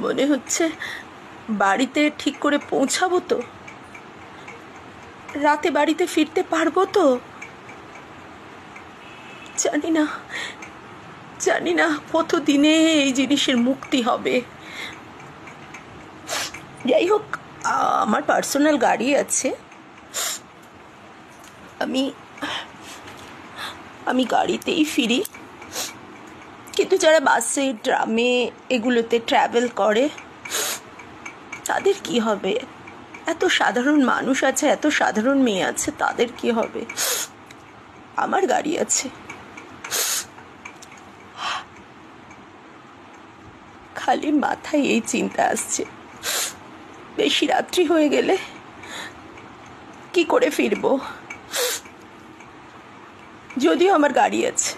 মনে হচ্ছে বাড়িতে ঠিক করে পৌঁছাবো তো? রাতে বাড়িতে ফিরতে পারবো তো? জানি না, জানি না কত দিনে এই জিনিসের মুক্তি হবে। যাই হোক, আমার পার্সোনাল গাড়ি আছে। আমি আমি গাড়িতেই ফিরি। কিন্তু যারা বাসে, ট্রামে এগুলোতে ট্রাভেল করে তাদের কি হবে? এত সাধারণ মানুষ আছে, এত সাধারণ মেয়ে আছে, তাদের কি হবে? আমার গাড়ি আছে। খালি মাথায় এই চিন্তা আসছে, বেশি রাত্রি হয়ে গেলে কি করে ফিরবো? যদিও আমার গাড়ি আছে।